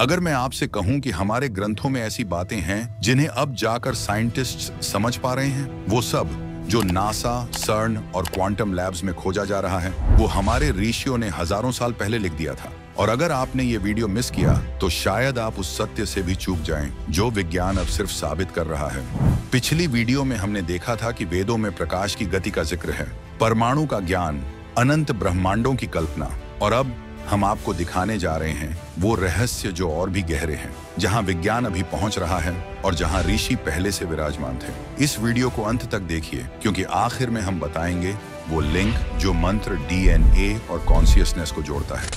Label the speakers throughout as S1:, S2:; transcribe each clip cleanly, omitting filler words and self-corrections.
S1: अगर मैं आपसे कहूं कि हमारे ग्रंथों में ऐसी बातें हैं जिन्हें अब जाकर साइंटिस्ट्स समझ पा रहे हैं, वो सब जो नासा, सर्न और क्वांटम लैब्स में खोजा जा रहा है, वो हमारे ऋषियों ने हजारों साल पहले लिख दिया था। और अगर आपने ये वीडियो मिस किया तो शायद आप उस सत्य से भी चूक जाएं जो विज्ञान अब सिर्फ साबित कर रहा है। पिछली वीडियो में हमने देखा था कि वेदों में प्रकाश की गति का जिक्र है, परमाणु का ज्ञान, अनंत ब्रह्मांडों की कल्पना, और अब हम आपको दिखाने जा रहे हैं वो रहस्य जो और भी गहरे हैं, जहां विज्ञान अभी पहुंच रहा है और जहां ऋषि पहले से विराजमान थे। इस वीडियो को अंत तक देखिए, क्योंकि आखिर में हम बताएंगे वो लिंक जो मंत्र, डीएनए और कॉन्शियसनेस को जोड़ता है।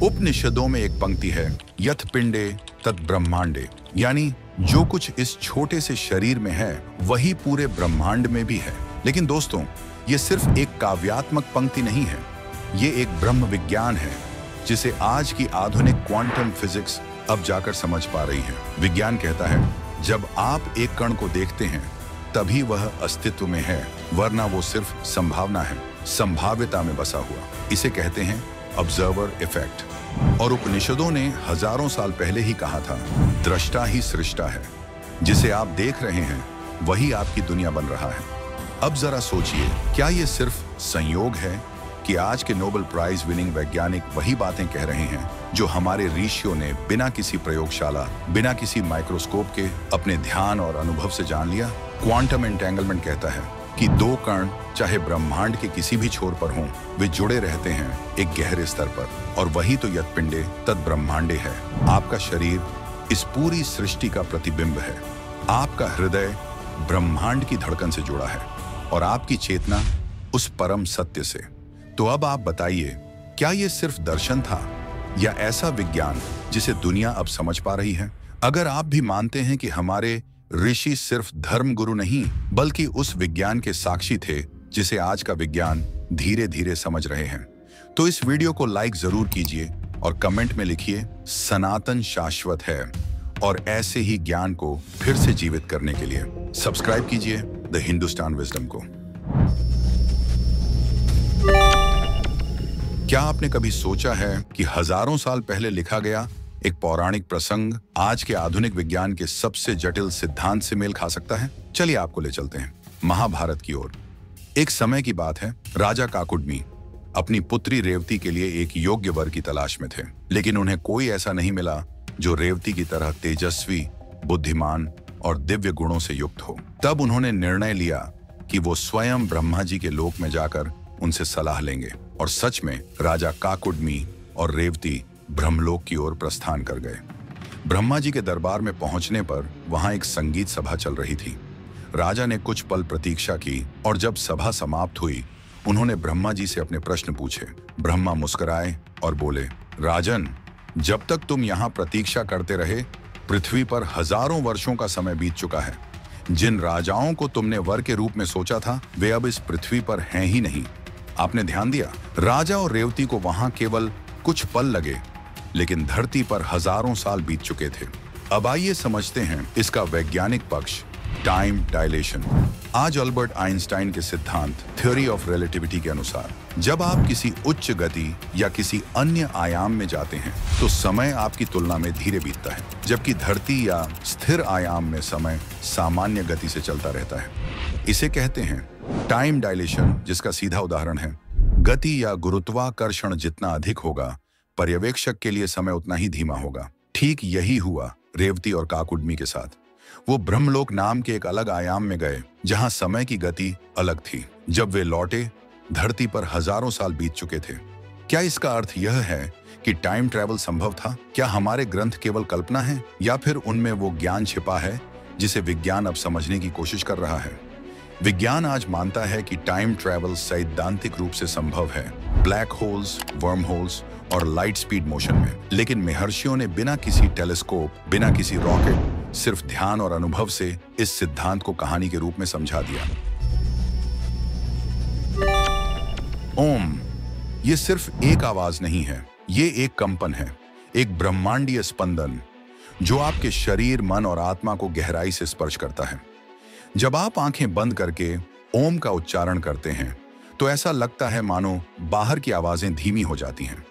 S1: उपनिषदों में एक पंक्ति है, यत् पिंडे तत् ब्रह्मांडे, यानी जो कुछ इस छोटे से शरीर में है वही पूरे ब्रह्मांड में भी है। लेकिन दोस्तों, ये सिर्फ एक काव्यात्मक पंक्ति नहीं है, ये एक ब्रह्म विज्ञान है जिसे आज की आधुनिक क्वांटम फिजिक्स अब जाकर समझ पा रही है। विज्ञान कहता है, जब आप एक कण को देखते हैं तभी वह अस्तित्व में है, वरना वो सिर्फ संभावना है, संभाव्यता में बसा हुआ। इसे कहते हैं ऑब्जर्वर इफेक्ट। और उपनिषदों ने हजारों साल पहले ही कहा था, दृष्टा ही सृष्टा है, जिसे आप देख रहे हैं वही आपकी दुनिया बन रहा है। अब जरा सोचिए, क्या ये सिर्फ संयोग है कि आज के नोबेल प्राइज विनिंग वैज्ञानिक वही बातें कह रहे हैं जो हमारे ऋषियों ने बिना किसी प्रयोगशाला, बिना किसी माइक्रोस्कोप के अपने ध्यान और अनुभव से जान लिया? क्वांटम एंटेंगलमेंट कहता है कि दो कण चाहे ब्रह्मांड के किसी भी छोर पर हों, वे जुड़े रहते हैं एक गहरे स्तर पर, और वही तो यत् पिंडे तत् ब्रह्मांडे है। आपका शरीर इस पूरी सृष्टि का प्रतिबिंब है, आपका हृदय ब्रह्मांड की धड़कन से जुड़ा है और आपकी चेतना उस परम सत्य से। तो अब आप बताइए, क्या ये सिर्फ दर्शन था या ऐसा विज्ञान जिसे दुनिया अब समझ पा रही है? अगर आप भी मानते हैं कि हमारे ऋषि सिर्फ धर्म गुरु नहीं बल्कि उस विज्ञान के साक्षी थे जिसे आज का विज्ञान धीरे धीरे समझ रहे हैं, तो इस वीडियो को लाइक जरूर कीजिए और कमेंट में लिखिए, सनातन शाश्वत है। और ऐसे ही ज्ञान को फिर से जीवित करने के लिए सब्सक्राइब कीजिए द हिंदुस्तान विजडम को। क्या आपने कभी सोचा है कि हजारों साल पहले लिखा गया एक पौराणिक प्रसंग आज के आधुनिक विज्ञान के सबसे जटिल सिद्धांत से मेल खा सकता है? चलिए आपको ले चलते हैं महाभारत की ओर। एक समय की बात है, राजा काकुडमी अपनी पुत्री रेवती के लिए एक योग्य वर की तलाश में थे, लेकिन उन्हें कोई ऐसा नहीं मिला जो रेवती की तरह तेजस्वी, बुद्धिमान और दिव्य गुणों से युक्त हो। तब उन्होंने निर्णय लिया कि वो स्वयं ब्रह्मा जी के लोक में जाकर उनसे सलाह लेंगे, और सच में राजा काकुडमी और रेवती ब्रह्मलोक की ओर प्रस्थान कर गए। ब्रह्मा जी के दरबार में पहुंचने पर वहां एक संगीत सभा चल रही थी। राजा ने कुछ पल प्रतीक्षा की और जब सभा समाप्त हुई, उन्होंने ब्रह्मा जी से अपने प्रश्न पूछे। ब्रह्मा मुस्कुराए और बोले, राजन, जब तक तुम यहाँ प्रतीक्षा करते रहे, पृथ्वी पर हजारों वर्षों का समय बीत चुका है। जिन राजाओं को तुमने वर के रूप में सोचा था, वे अब इस पृथ्वी पर हैं ही नहीं। आपने ध्यान दिया, राजा और रेवती को वहां केवल कुछ पल लगे, लेकिन धरती पर हजारों साल बीत चुके थे। अब आइए समझते हैं इसका वैज्ञानिक पक्ष, टाइम डायलेशन। आज अल्बर्ट आइंस्टाइन के सिद्धांत थ्योरी ऑफ रिलेटिविटी के अनुसार जब आप किसी उच्च गति या किसी अन्य आयाम में जाते हैं तो समय आपकी तुलना में धीरे बीतता है, जबकि धरती या स्थिर आयाम में समय सामान्य गति से चलता रहता है। इसे कहते हैं टाइम डायलेशन, जिसका सीधा उदाहरण है, गति या गुरुत्वाकर्षण जितना अधिक होगा, पर्यवेक्षक के लिए समय उतना ही धीमा होगा। ठीक यही हुआ रेवती और काकुडमी के साथ। वो ब्रह्मलोक नाम के एक अलग आयाम में गए जहां समय की गति अलग थी। जब वे लौटे, धरती पर हजारों साल बीत चुके थे। क्या इसका अर्थ यह है कि टाइम ट्रैवल संभव था? क्या हमारे ग्रंथ केवल कल्पना है या फिर उनमें वो ज्ञान छिपा है जिसे विज्ञान अब समझने की कोशिश कर रहा है? विज्ञान आज मानता है कि टाइम ट्रैवल सैद्धांतिक रूप से संभव है, ब्लैक होल्स, वर्म होल्स और लाइट स्पीड मोशन में। लेकिन महर्षियों ने बिना किसी टेलीस्कोप, बिना किसी रॉकेट, सिर्फ ध्यान और अनुभव से इस सिद्धांत को कहानी के रूप में समझा दिया। ओम, ये सिर्फ एक आवाज नहीं है, ये एक कंपन है, एक ब्रह्मांडीय स्पंदन जो आपके शरीर, मन और आत्मा को गहराई से स्पर्श करता है। जब आप आंखें बंद करके ओम का उच्चारण करते हैं तो ऐसा लगता है मानो बाहर की आवाजें धीमी हो जाती हैं,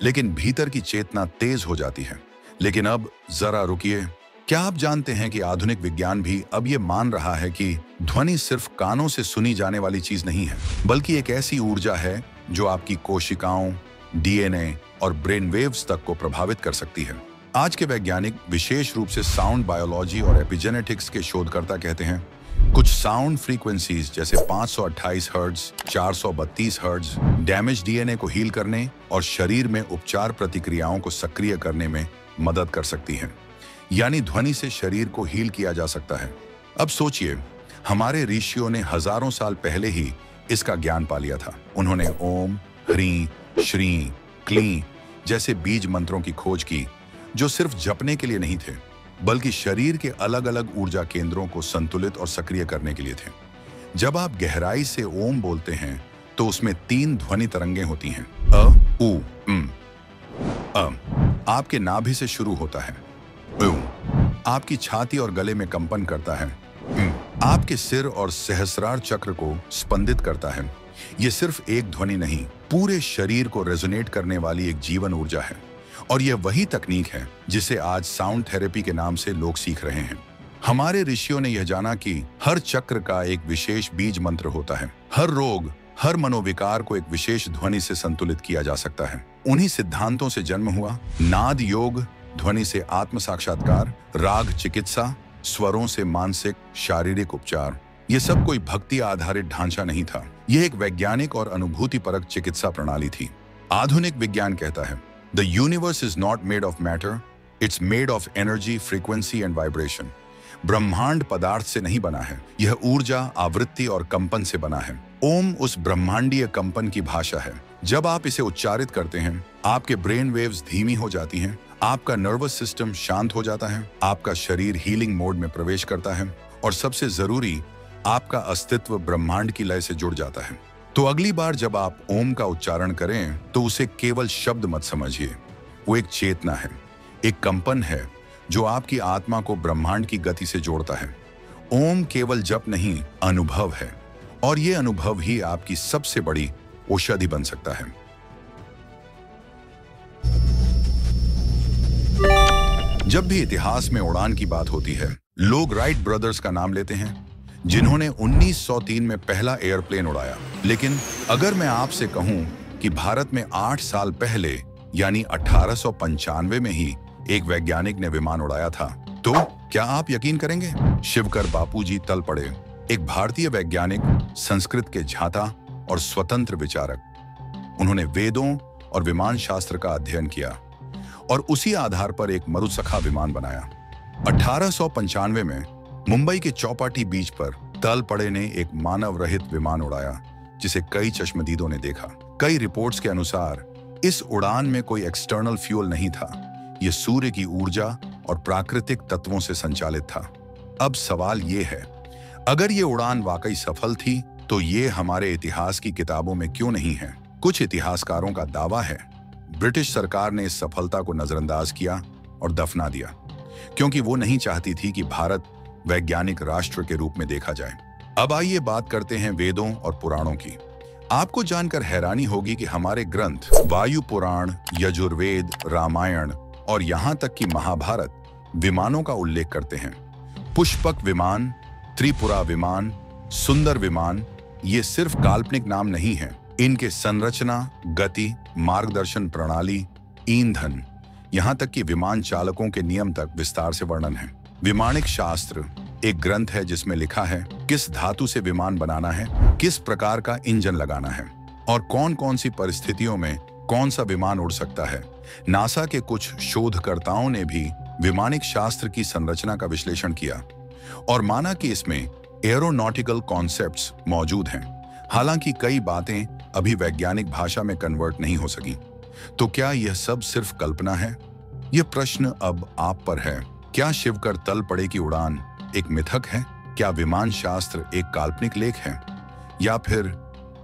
S1: लेकिन भीतर की चेतना तेज हो जाती है। लेकिन अब जरा रुकिए, क्या आप जानते हैं कि आधुनिक विज्ञान भी अब ये मान रहा है कि ध्वनि सिर्फ कानों से सुनी जाने वाली चीज नहीं है, बल्कि एक ऐसी ऊर्जा है जो आपकी कोशिकाओं, डीएनए और ब्रेन वेव्स तक को प्रभावित कर सकती है। आज के वैज्ञानिक, विशेष रूप से साउंड बायोलॉजी और एपिजेनेटिक्स के शोधकर्ता, कहते हैं कुछ साउंड फ्रीक्वेंसीज जैसे 528 हर्ट्ज, 432 हर्ट्ज डैमेज डीएनए को हील करने और शरीर में उपचार प्रतिक्रियाओं को सक्रिय करने में मदद कर सकती हैं। यानी ध्वनि से शरीर को हील किया जा सकता है। अब सोचिए, हमारे ऋषियों ने हजारों साल पहले ही इसका ज्ञान पा लिया था। उन्होंने ओम, ह्रीं, श्रीं, क्लीं जैसे बीज मंत्रों की खोज की, जो सिर्फ जपने के लिए नहीं थे, बल्कि शरीर के अलग अलग ऊर्जा केंद्रों को संतुलित और सक्रिय करने के लिए थे। जब आप गहराई से ओम बोलते हैं तो उसमें 3 ध्वनि तरंगें होती हैं। अ, उ, म। अ आपके नाभि से शुरू होता है, उ आपकी छाती और गले में कंपन करता है, आपके सिर और सहस्रार चक्र को स्पंदित करता है। यह सिर्फ एक ध्वनि नहीं, पूरे शरीर को रेजोनेट करने वाली एक जीवन ऊर्जा है। और यह वही तकनीक है जिसे आज साउंड थेरेपी के नाम से लोग सीख रहे हैं। हमारे ऋषियों ने यह जाना कि हर चक्र का एक विशेष बीज मंत्र होता है। हर रोग, हर मनोविकार को एक विशेष ध्वनि से संतुलित किया जा सकता है। उन्हीं सिद्धांतों से जन्म हुआ नाद योग, ध्वनि से आत्म साक्षात्कार, राग चिकित्सा, स्वरों से मानसिक शारीरिक उपचार। यह सब कोई भक्ति आधारित ढांचा नहीं था, यह एक वैज्ञानिक और अनुभूतिपरक चिकित्सा प्रणाली थी। आधुनिक विज्ञान कहता है The universe is not made of matter, it's made of energy, frequency and vibration. ब्रह्मांड पदार्थ से नहीं बना है, यह ऊर्जा, आवृत्ति और कंपन से बना है। ओम उस ब्रह्मांडीय कंपन की भाषा है। जब आप इसे उच्चारित करते हैं, आपके ब्रेन वेव्स धीमी हो जाती हैं, आपका नर्वस सिस्टम शांत हो जाता है, आपका शरीर हीलिंग मोड में प्रवेश करता है और सबसे जरूरी, आपका अस्तित्व ब्रह्मांड की लय से जुड़ जाता है। तो अगली बार जब आप ओम का उच्चारण करें तो उसे केवल शब्द मत समझिए, वो एक चेतना है, एक कंपन है जो आपकी आत्मा को ब्रह्मांड की गति से जोड़ता है। ओम केवल जप नहीं, अनुभव है, और ये अनुभव ही आपकी सबसे बड़ी औषधि बन सकता है। जब भी इतिहास में उड़ान की बात होती है, लोग राइट ब्रदर्स का नाम लेते हैं, जिन्होंने 1903 में पहला एयरप्लेन उड़ाया। लेकिन अगर मैं आपसे कहूं कि भारत में 8 साल पहले यानी 1895 में ही एक वैज्ञानिक ने विमान उड़ाया था, तो क्या आप यकीन करेंगे? शिवकर बापूजी तल पड़े, एक भारतीय वैज्ञानिक, संस्कृत के झाता और स्वतंत्र विचारक। उन्होंने वेदों और विमान शास्त्र का अध्ययन किया और उसी आधार पर एक मरुसखा विमान बनाया। 1895 में मुंबई के चौपाटी बीच पर तल पड़े ने एक मानव रहित विमान उड़ाया, जिसे कई चश्मदीदों ने देखा। कई रिपोर्ट्स के अनुसार इस उड़ान में कोई एक्सटर्नल फ्यूल नहीं था, यह सूर्य की ऊर्जा और प्राकृतिक तत्वों से संचालित था। अब सवाल ये है, अगर ये उड़ान वाकई सफल थी, तो ये हमारे इतिहास की किताबों में क्यों नहीं है? कुछ इतिहासकारों का दावा है ब्रिटिश सरकार ने इस सफलता को नजरअंदाज किया और दफना दिया, क्योंकि वो नहीं चाहती थी कि भारत वैज्ञानिक राष्ट्र के रूप में देखा जाए। अब आइए बात करते हैं वेदों और पुराणों की। आपको जानकर हैरानी होगी कि हमारे ग्रंथ वायु पुराण, यजुर्वेद, रामायण और यहाँ तक कि महाभारत विमानों का उल्लेख करते हैं। पुष्पक विमान, त्रिपुरा विमान, सुंदर विमान, ये सिर्फ काल्पनिक नाम नहीं है। इनके संरचना, गति, मार्गदर्शन प्रणाली, ईंधन, यहाँ तक कि विमान चालकों के नियम तक विस्तार से वर्णन है। विमानिक शास्त्र एक ग्रंथ है जिसमें लिखा है किस धातु से विमान बनाना है, किस प्रकार का इंजन लगाना है और कौन कौन सी परिस्थितियों में कौन सा विमान उड़ सकता है। नासा के कुछ शोधकर्ताओं ने भी विमानिक शास्त्र की संरचना का विश्लेषण किया और माना कि इसमें एरोनॉटिकल कॉन्सेप्ट्स मौजूद हैं। हालांकि कई बातें अभी वैज्ञानिक भाषा में कन्वर्ट नहीं हो सकी। तो क्या यह सब सिर्फ कल्पना है? यह प्रश्न अब आप पर है। क्या शिवकर तल पड़े की उड़ान एक मिथक है? क्या विमान शास्त्र एक काल्पनिक लेख है? या फिर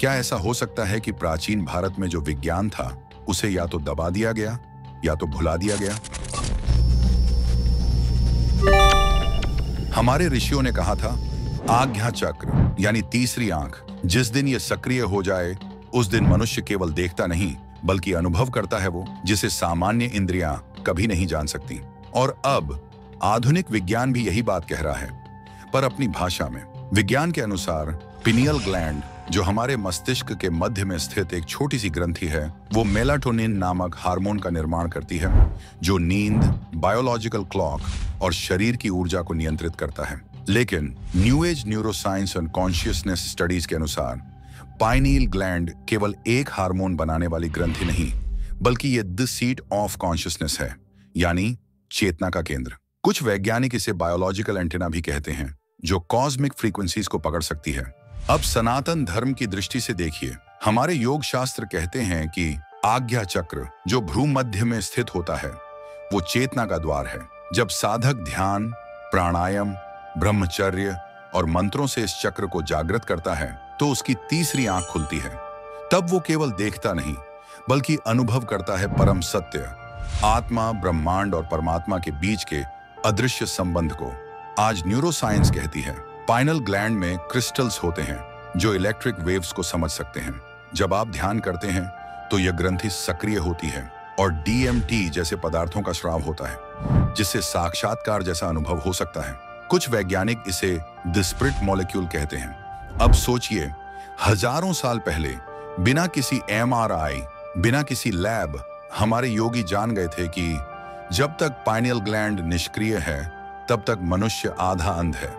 S1: क्या ऐसा हो सकता है कि प्राचीन भारत में जो विज्ञान था उसे या तो दबा दिया गया या तो भुला दिया गया? हमारे ऋषियों ने कहा था, आज्ञा चक्र यानी तीसरी आंख, जिस दिन यह सक्रिय हो जाए उस दिन मनुष्य केवल देखता नहीं बल्कि अनुभव करता है वो जिसे सामान्य इंद्रियां कभी नहीं जान सकती। और अब आधुनिक विज्ञान भी यही बात कह रहा है, पर अपनी भाषा में। विज्ञान के अनुसार पिनियल ग्लैंड, जो हमारे मस्तिष्क के मध्य में स्थित एक छोटी सी ग्रंथि है, वो मेलाटोनिन नामक हार्मोन का निर्माण करती है, जो नींद, बायोलॉजिकल क्लॉक और शरीर की ऊर्जा को नियंत्रित करता है। लेकिन new age neuroscience and consciousness studies के अनुसार पाइनियल ग्लैंड केवल एक हार्मोन बनाने वाली ग्रंथि नहीं, बल्कि ये द सीट ऑफ कॉन्शियसनेस है, यानी चेतना का केंद्र। कुछ वैज्ञानिक इसे बायोलॉजिकल एंटेना भी कहते हैं, जो कॉस्मिक फ्रीक्वेंसीज को पकड़ सकती है। अब सनातन धर्म की दृष्टि से देखिए, हमारे योग शास्त्र कहते हैं कि आज्ञा चक्र, जो भ्रूमध्य में स्थित होता है, वो चेतना का द्वार है। जब साधक ध्यान, प्राणायाम, ब्रह्मचर्य और मंत्रों से इस चक्र को जागृत करता है, तो उसकी तीसरी आंख खुलती है। तब वो केवल देखता नहीं, बल्कि अनुभव करता है परम सत्य, आत्मा, ब्रह्मांड और परमात्मा के बीच के अदृश्य संबंध को। आज न्यूरोसाइंस कहती है पाइनल ग्लैंड में क्रिस्टल्स होते हैं, जो इलेक्ट्रिक वेव्स को समझ सकते हैं। जब आप ध्यान करते हैं तो यह ग्रंथि सक्रिय होती है और DMT जैसे पदार्थों का स्राव होता है, जिससे साक्षात्कार जैसा अनुभव हो सकता है। कुछ वैज्ञानिक इसे द स्पिरिट मॉलिक्यूल कहते हैं। अब सोचिए, हजारों साल पहले बिना किसी MRI, बिना किसी लैब, हमारे योगी जान गए थे कि जब तक पाइनियल ग्लैंड निष्क्रिय है, तब तक मनुष्य आधा अंध है।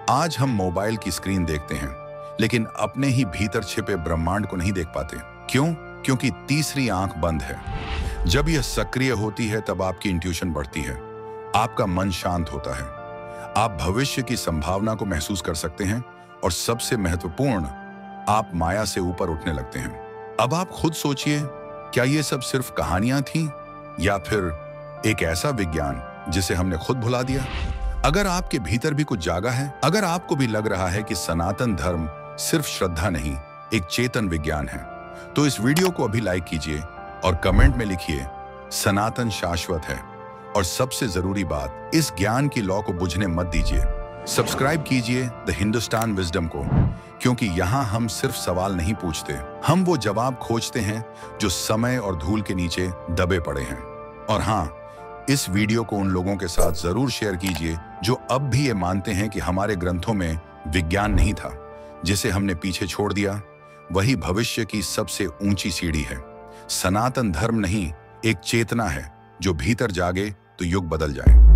S1: आज हम मोबाइल की स्क्रीन देखते हैं, लेकिन अपने ही भीतर छिपे ब्रह्मांड को नहीं देख पाते। क्यों? क्योंकि तीसरी आंख बंद है। जब यह सक्रिय होती है, तब आपकी इंट्यूशन बढ़ती है, आपका मन शांत होता है, आप भविष्य की संभावना को महसूस कर सकते हैं, और सबसे महत्वपूर्ण, आप माया से ऊपर उठने लगते हैं। अब आप खुद सोचिए, क्या ये सब सिर्फ कहानियां थीं, या फिर एक ऐसा विज्ञान जिसे हमने खुद भुला दिया? अगर आपके भीतर भी कुछ जागा है, अगर आपको भी लग रहा है कि सनातन धर्म सिर्फ श्रद्धा नहीं, एक चेतन विज्ञान है, तो इस वीडियो को अभी लाइक कीजिए और कमेंट में लिखिए, सनातन शाश्वत है। और सबसे जरूरी बात, इस ज्ञान की लौ को बुझने मत दीजिए। सब्सक्राइब कीजिए द हिंदुस्तान विजडम को, क्योंकि यहाँ हम सिर्फ सवाल नहीं पूछते, हम वो जवाब खोजते हैं जो समय और धूल के नीचे दबे पड़े हैं। और हाँ, इस वीडियो को उन लोगों के साथ जरूर शेयर कीजिए जो अब भी ये मानते हैं कि हमारे ग्रंथों में विज्ञान नहीं था। जिसे हमने पीछे छोड़ दिया, वही भविष्य की सबसे ऊंची सीढ़ी है। सनातन धर्म नहीं, एक चेतना है, जो भीतर जागे तो युग बदल जाए।